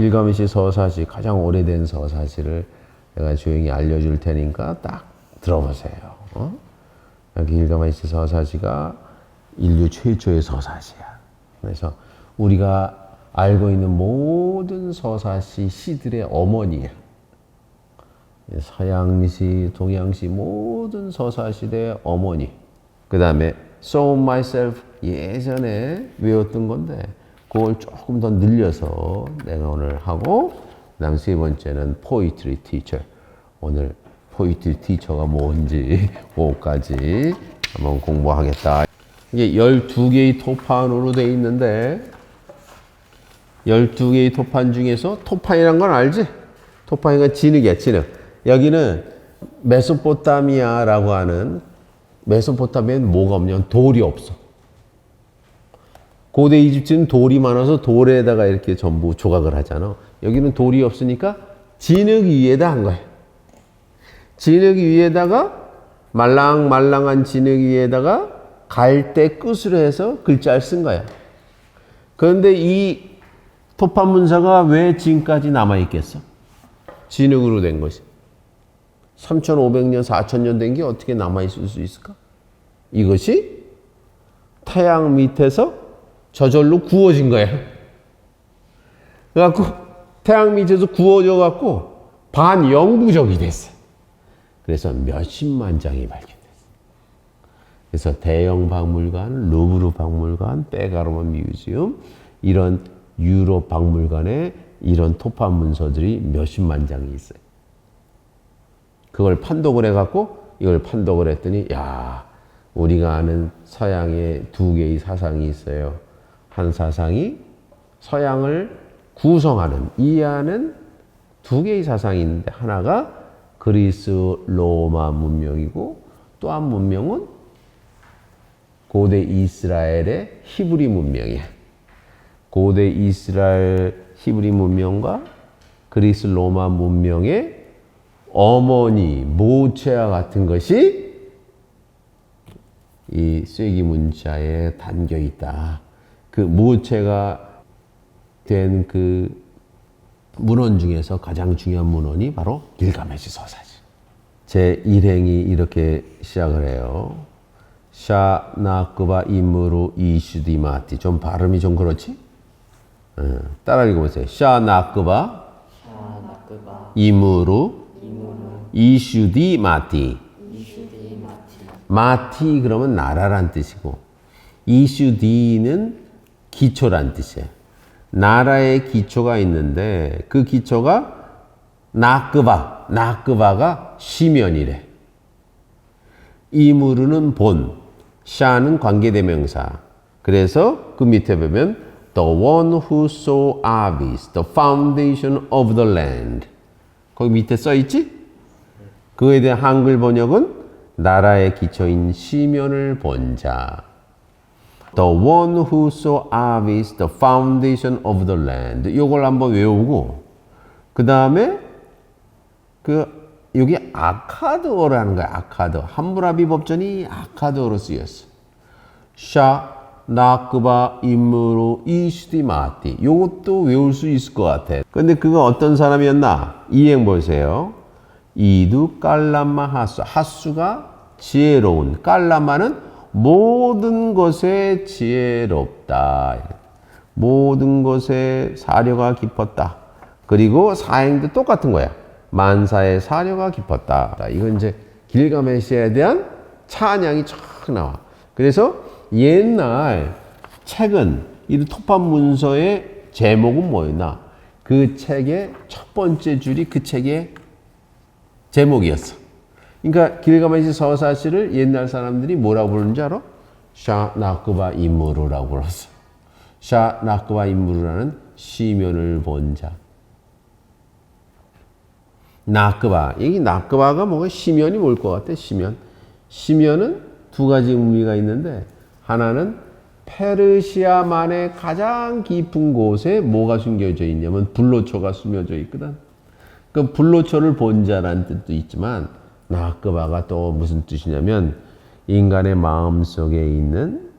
길가메시 서사시, 가장 오래된 서사시를 내가 조용히 알려줄 테니까 딱 들어보세요. 길가메시 서사시가 인류 최초의 서사시야. 그래서 우리가 알고 있는 모든 서사시 시들의 어머니야. 서양시, 동양시 모든 서사시대의 어머니. 그 다음에 So Myself 예전에 외웠던 건데 그걸 조금 더 늘려서 내가 오늘 하고, 그 다음 세 번째는 Poetry Teacher. 오늘 Poetry Teacher가 뭔지 그거까지 한번 공부하겠다. 이게 12개의 토판으로 되어 있는데 12개의 토판 중에서 토판이란 건 알지? 토판이가 진흙이야, 진흙. 여기는 메소포타미아라고 하는, 메소포타미아는 뭐가 없냐면 돌이 없어. 고대 이집트는 돌이 많아서 돌에다가 이렇게 전부 조각을 하잖아. 여기는 돌이 없으니까 진흙 위에다 한 거야. 진흙 위에다가 말랑말랑한 진흙 위에다가 갈대 끝으로 해서 글자를 쓴 거야. 그런데 이 토판 문사가 왜 지금까지 남아있겠어? 진흙으로 된 것이. 3,500년, 4,000년 된 게 어떻게 남아있을 수 있을까? 이것이 태양 밑에서 저절로 구워진 거야. 그래갖고 태양 밑에서 구워져 갖고 반영구적이 됐어. 그래서 몇십만 장이 발견됐어. 그래서 대형 박물관, 루브르 박물관, 페가르만 뮤지엄, 이런 유럽 박물관에 이런 토판 문서들이 몇십만 장이 있어요. 그걸 판독을 해갖고 이걸 판독을 했더니, 야, 우리가 아는 서양에 두 개의 사상이 있어요. 한 사상이 서양을 구성하는, 이해하는 두 개의 사상이 있는데, 하나가 그리스 로마 문명이고 또 한 문명은 고대 이스라엘의 히브리 문명이야. 고대 이스라엘 히브리 문명과 그리스 로마 문명의 어머니 모체와 같은 것이 이 쐐기 문자에 담겨 있다. 그 모체가 된 그 문헌 중에서 가장 중요한 문헌이 바로 길가메시 서사지. 제 일행이 이렇게 시작을 해요. 샤 나크바 이무루 이슈디마티. 좀 발음이 좀 그렇지? 따라 읽어보세요. 샤 나크바 이무루 이슈디마티. 마티 그러면 나라란 뜻이고, 이슈디는 기초란 뜻이에요. 나라의 기초가 있는데 그 기초가 나크바, 나크바가 시면이래. 이무르는 본, 샤는 관계대명사. 그래서 그 밑에 보면 The one who saw Abyss, the foundation of the land. 거기 밑에 써있지? 그에 대한 한글 번역은 나라의 기초인 시면을 본 자. The one who saw Abyss, the foundation of the land. 이걸 한번 외우고, 그 다음에 여기 아카드어라는 거야. 아카드어. 함무라비 법전이 아카드어로 쓰였어. 샤 나크바 임무로 이슈디마티. 요것도 외울 수 있을 것 같아. 근데 그거 어떤 사람이었나? 이행 보세요. 이두 깔람마 하수. 하수가 지혜로운. 깔람마는 모든 것에 지혜롭다. 모든 것에 사려가 깊었다. 그리고 사행도 똑같은 거야. 만사의 사려가 깊었다. 이건 이제 길가메시에 대한 찬양이 쫙 나와. 그래서 옛날 책은, 이 토판 문서의 제목은 뭐였나? 그 책의 첫 번째 줄이 그 책의 제목이었어. 그러니까 길가메시 서사시를 옛날 사람들이 뭐라고 부르는지 알아? 샤 나크바 임무르라고 불렀어. 샤 나크바 임무르라는 시면을 본 자. 나크바. 이 나크바가 뭐가 시면이 뭘 것 같아? 시면. 시면은 두 가지 의미가 있는데, 하나는 페르시아만의 가장 깊은 곳에 뭐가 숨겨져 있냐면 불로초가 숨겨져 있거든. 그 불로초를 본 자라는 뜻도 있지만, 나크바가 또 무슨 뜻이냐면 인간의 마음 속에 있는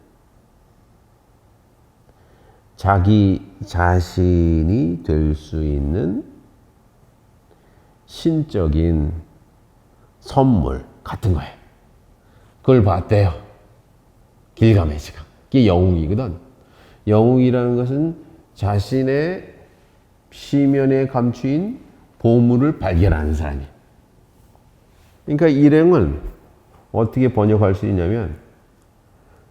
자기 자신이 될 수 있는 신적인 선물 같은 거예요. 그걸 봤대요. 길가메시가. 그게 영웅이거든. 영웅이라는 것은 자신의 시면에 감추인 보물을 발견하는 사람이에요. 그러니까 일행은 어떻게 번역할 수 있냐면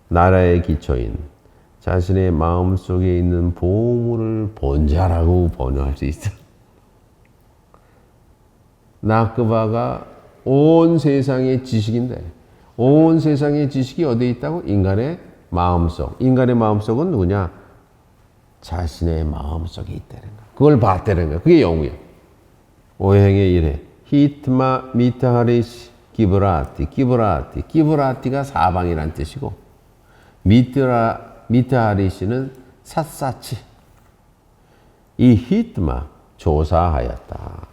나라의 기초인 자신의 마음속에 있는 보물을 본 자라고 번역할 수 있어. 나크바가 온 세상의 지식인데 온 세상의 지식이 어디에 있다고? 인간의 마음속. 인간의 마음속은 누구냐? 자신의 마음속에 있다는 거야. 그걸 봤다는 거야. 그게 영웅이야. 오행의 일해. 히트마 미타하리시 기브라티. 기브라티가 사방이란 뜻이고 미타하리시는 샅샅이. 이 히트마 조사하였다.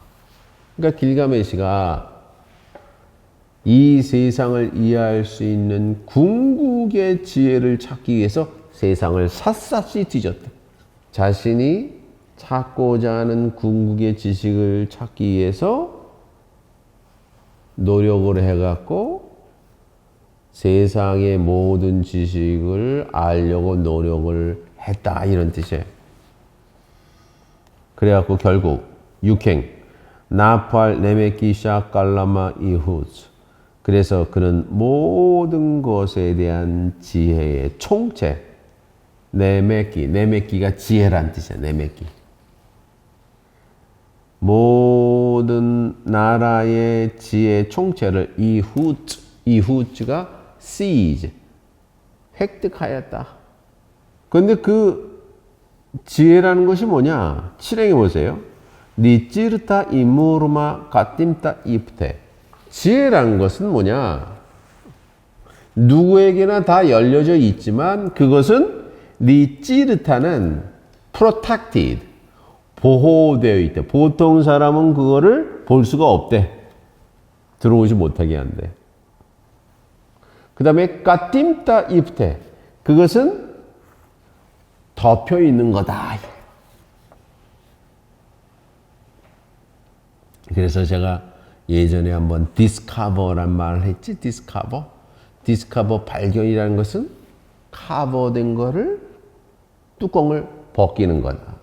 그러니까 길가메시가 이 세상을 이해할 수 있는 궁극의 지혜를 찾기 위해서 세상을 샅샅이 뒤졌다. 자신이 찾고자 하는 궁극의 지식을 찾기 위해서 노력을 해갖고 세상의 모든 지식을 알려고 노력을 했다. 이런 뜻이에요. 그래갖고 결국 육행 나팔 네메키 샤칼라마 이후즈. 그래서 그는 모든 것에 대한 지혜의 총체, 네메키가 지혜란 뜻이야. 네메키. 모든 나라의 지혜의 총체를 이후즈가 seize, 획득하였다. 그런데 그 지혜라는 것이 뭐냐? 실행해 보세요. 니찌르타 이무르마 가팀타 이프테. 지혜라는 것은 뭐냐? 누구에게나 다 열려져 있지만 그것은 니찌르타는 protected, 보호되어 있대. 보통 사람은 그거를 볼 수가 없대. 들어오지 못하게 한대. 그 다음에 가팀타 이프테. 그것은 덮여 있는 거다. 그래서 제가 예전에 한번 디스커버란 말을 했지. 디스커버 발견이라는 것은 커버된 거를 뚜껑을 벗기는 거다.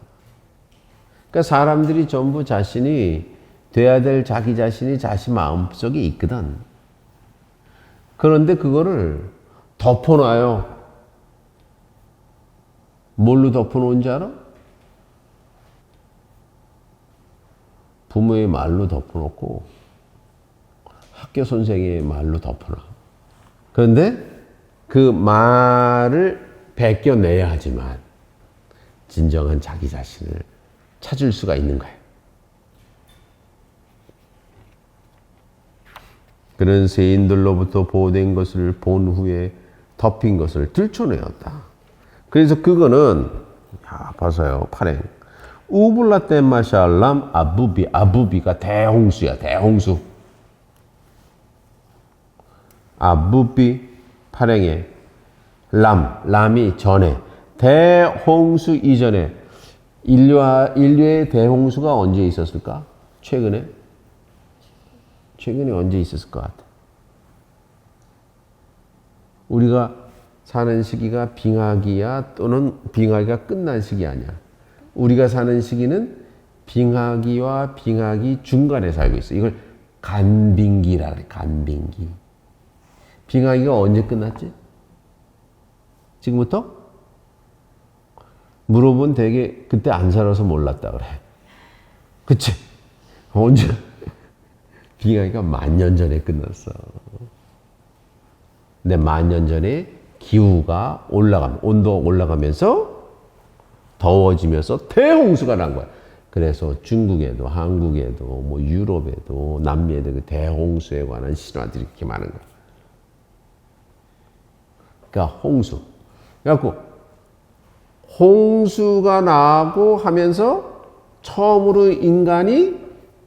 그러니까 사람들이 전부 자신이 돼야 될 자기 자신이 자신 마음속에 있거든. 그런데 그거를 덮어놔요. 뭘로 덮어놓은지 알아? 부모의 말로 덮어놓고 학교 선생의 말로 덮어놔. 그런데 그 말을 벗겨내야 하지만 진정한 자기 자신을 찾을 수가 있는 거예요. 그는 세인들로부터 보호된 것을 본 후에 덮인 것을 들춰내었다. 그래서 그거는 봐서요. 발행. 우블라떼 마샬람 아부비가 대홍수야. 대홍수. 아부비 발행에 람이 전에 대홍수 이전에 인류의 대홍수가 언제 있었을까? 최근에 언제 있었을 것 같아? 우리가 사는 시기가 빙하기야 또는 빙하기가 끝난 시기 아니야. 우리가 사는 시기는 빙하기와 빙하기 중간에 살고 있어. 이걸 간빙기라 그래. 간빙기. 빙하기가 언제 끝났지? 지금부터? 물어보면 되게 그때 안 살아서 몰랐다 그래. 그치? 언제? 빙하기가 10,000년 전에 끝났어. 근데 10,000년 전에 기후가 온도가 올라가면서 더워지면서 대홍수가 난 거야. 그래서 중국에도, 한국에도, 뭐 유럽에도, 남미에도 그 대홍수에 관한 신화들이 이렇게 많은 거야. 그러니까 홍수. 그래갖고 홍수가 나고 하면서 처음으로 인간이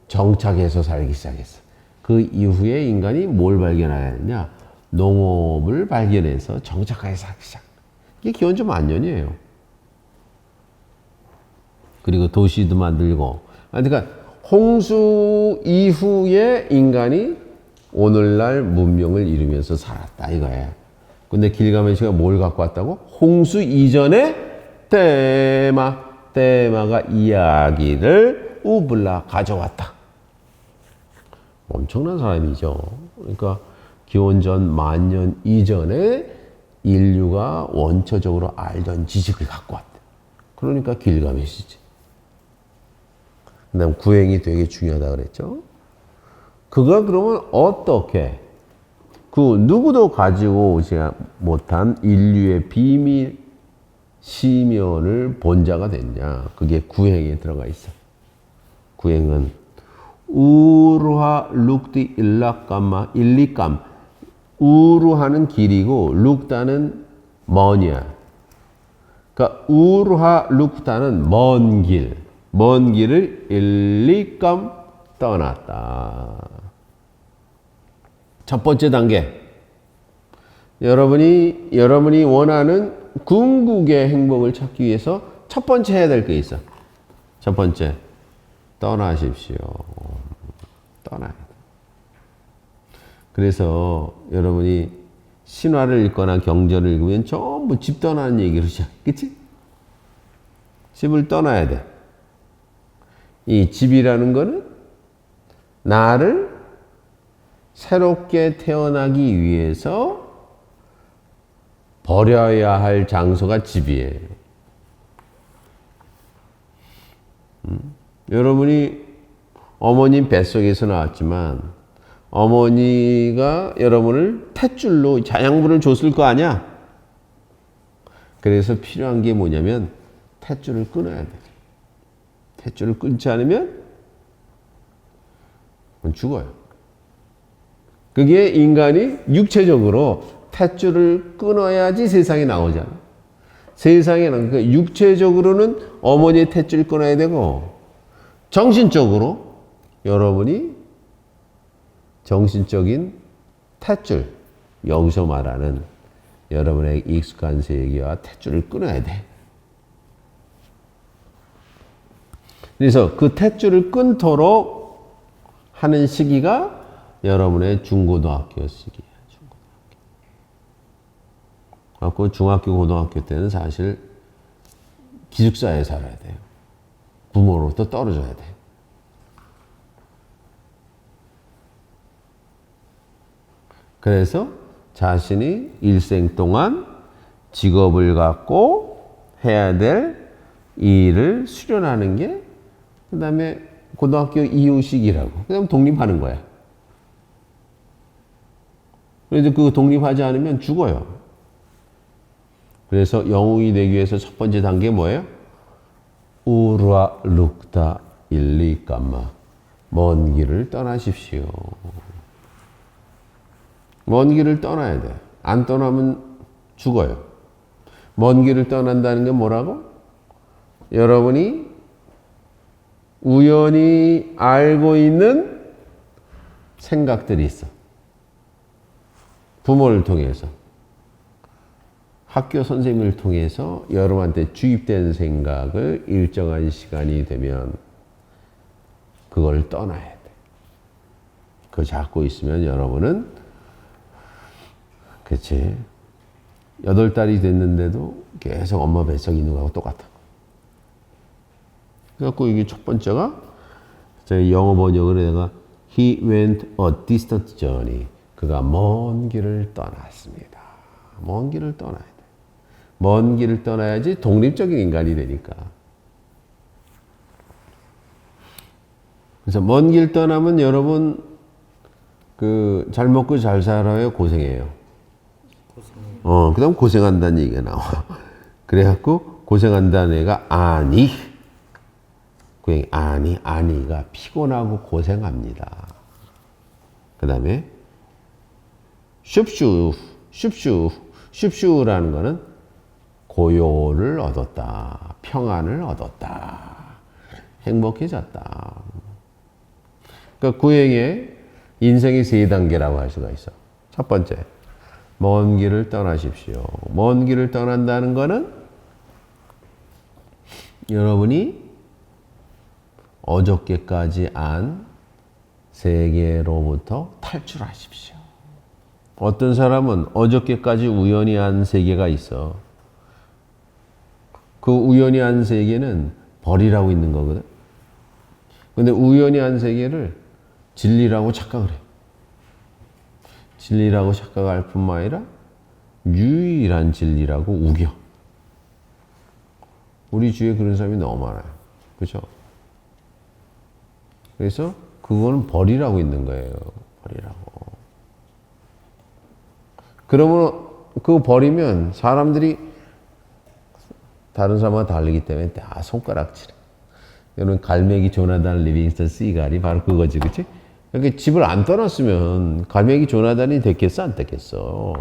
정착해서 살기 시작했어. 그 이후에 인간이 뭘 발견하였냐? 농업을 발견해서 정착해서 살기 시작. 이게 기원전 10,000년이에요. 그리고 도시도 만들고. 그러니까 홍수 이후에 인간이 오늘날 문명을 이루면서 살았다 이거예요. 근데 길가메시가 뭘 갖고 왔다고? 홍수 이전에 테마가 이야기를 우블라 가져왔다. 엄청난 사람이죠. 그러니까 기원전 10,000년 이전에 인류가 원초적으로 알던 지식을 갖고 왔다. 그러니까 길가메시지. 그다음 구행이 되게 중요하다 그랬죠. 그가 그러면 어떻게 그 누구도 가지고 오지 못한 인류의 비밀 시면을 본 자가 됐냐? 그게 구행에 들어가 있어. 구행은 우루하 룩디 일락감마 일리감. 우루하는 길이고 룩다는 먼이야. 그러니까 우루하 룩다는 먼 길. 먼 길을 일리감 떠났다. 첫 번째 단계. 여러분이 원하는 궁극의 행복을 찾기 위해서 첫 번째 해야 될 게 있어. 첫 번째, 떠나십시오. 떠나야 돼. 그래서 여러분이 신화를 읽거나 경전을 읽으면 전부 집 떠나는 얘기를 하죠. 그치? 집을 떠나야 돼. 이 집이라는 거는 나를 새롭게 태어나기 위해서 버려야 할 장소가 집이에요. 여러분이 어머님 뱃속에서 나왔지만 어머니가 여러분을 탯줄로 자양분을 줬을 거 아니야? 그래서 필요한 게 뭐냐면 탯줄을 끊어야 돼. 탯줄을 끊지 않으면 죽어요. 그게 인간이 육체적으로 탯줄을 끊어야지 세상에 나오잖아. 세상에는 그 육체적으로는 어머니의 탯줄을 끊어야 되고 정신적으로 여러분이 정신적인 탯줄, 여기서 말하는 여러분의 익숙한 세계와 탯줄을 끊어야 돼. 그래서 그 탯줄을 끊도록 하는 시기가 여러분의 중고등학교 시기예요. 중학교, 고등학교 때는 사실 기숙사에 살아야 돼요. 부모로부터 떨어져야 돼. 그래서 자신이 일생 동안 직업을 갖고 해야 될 일을 수련하는 게 그 다음에 고등학교 이후 시기라고. 그 다음에 독립하는 거야. 그래서 그 독립하지 않으면 죽어요. 그래서 영웅이 되기 위해서 첫 번째 단계 뭐예요? 우루아 룩다 일리까마. 먼 길을 떠나십시오. 먼 길을 떠나야 돼. 안 떠나면 죽어요. 먼 길을 떠난다는 게 뭐라고? 여러분이 우연히 알고 있는 생각들이 있어. 부모를 통해서. 학교 선생님을 통해서 여러분한테 주입된 생각을 일정한 시간이 되면 그걸 떠나야 돼. 그거 잡고 있으면 여러분은 그치 8달이 됐는데도 계속 엄마 뱃속에 있는 거하고 똑같아. 그래갖고 이게 첫 번째가 제가 영어 번역을 내가 He went a distant journey. 그가 먼 길을 떠났습니다. 먼 길을 떠나야 돼. 먼 길을 떠나야지 독립적인 인간이 되니까. 그래서 먼 길 떠나면 여러분 그 잘 먹고 잘 살아요, 고생해요. 그다음 고생한다는 얘기가 나와. 그래갖고 고생한다는 애가 아니. 그 아니가 피곤하고 고생합니다. 그다음에 슈슈라는 거는 고요를 얻었다. 평안을 얻었다. 행복해졌다. 그러니까 구행의 인생의 3단계라고 할 수가 있어. 첫 번째, 먼 길을 떠나십시오. 먼 길을 떠난다는 거는 여러분이 어저께까지 안 세계로부터 탈출하십시오. 어떤 사람은 어저께까지 우연히 안 세계가 있어. 그 우연히 안 세계는 벌이라고 있는 거거든. 근데 우연히 한 세계를 진리라고 착각을 해. 진리라고 착각할 뿐만 아니라 유일한 진리라고 우겨. 우리 주위에 그런 사람이 너무 많아요. 그렇죠? 그래서 그거는 벌이라고 있는 거예요. 벌이라고. 그러면 그거 버리면 사람들이 다른 사람과 다르기 때문에 다 손가락질해. 여러분 갈매기 조나단 리빙스턴 시갈이 바로 그거지, 그렇지? 그러니까 집을 안 떠났으면 갈매기 조나단이 됐겠어, 안 됐겠어?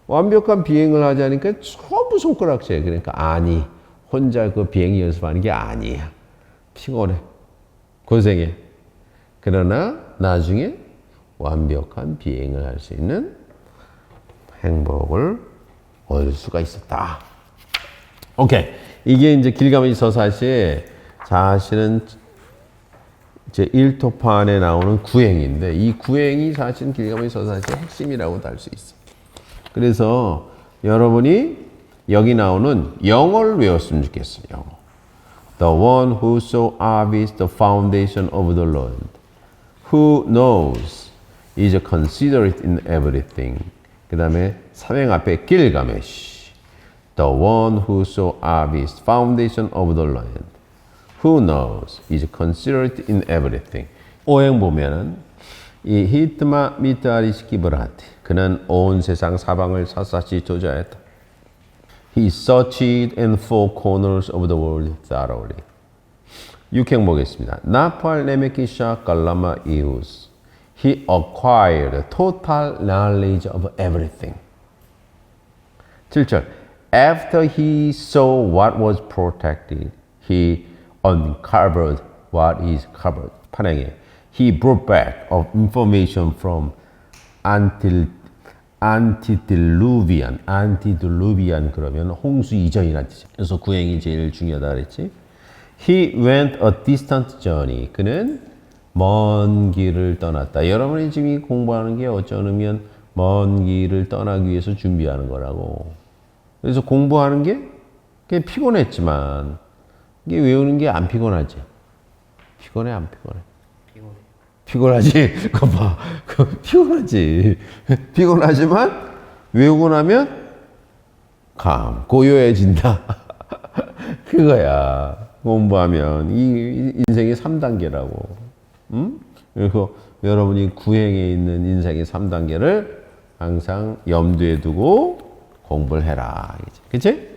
완벽한 비행을 하자니까 전부 손가락질. 그러니까 아니, 혼자 그 비행 연습하는 게 아니야. 피곤해, 고생해. 그러나 나중에 완벽한 비행을 할 수 있는 행복을 얻을 수가 있었다. 오케이. 이게 이제 길가메시 서사시에 사실은 제 1토판에 나오는 구행인데 이 구행이 사실은 길가메시 서사시의 핵심이라고도 할 수 있어. 그래서 여러분이 여기 나오는 영어를 외웠으면 좋겠어요. 영어. The one who so obvious the foundation of the Lord, who knows is considerate in everything. 그 다음에 삼행 앞에 길가메시. The one who so obvious foundation of the land, who knows is considerate in everything. 오행 보면은 이 히트마 미타리시키 브라티. 그는 온 세상 사방을 샅샅이 조사했다. He searched in four corners of the world thoroughly. 6행 보겠습니다. 나팔 네메키샤 갈라마 이우스. He acquired total knowledge of everything. 7절. After he saw what was protected, he uncovered what is covered. 8행에. He brought back of information from antediluvian 그러면 홍수 이전이라는 뜻이죠. 그래서 9행이 제일 중요하다 그랬지. He went a distant journey. 그는 먼 길을 떠났다. 여러분이 지금 공부하는 게 어쩌면 먼 길을 떠나기 위해서 준비하는 거라고. 그래서 공부하는 게 피곤했지만 이게 외우는 게 안 피곤하지? 피곤해, 안 피곤해? 피곤하지. 그거 봐. 피곤하지. 피곤하지만 외우고 나면 고요해진다. 그거야. 공부하면 이 인생의 3단계라고. 응? 그래서 여러분이 구행에 있는 인생의 3단계를 항상 염두에 두고 공부를 해라. 그치?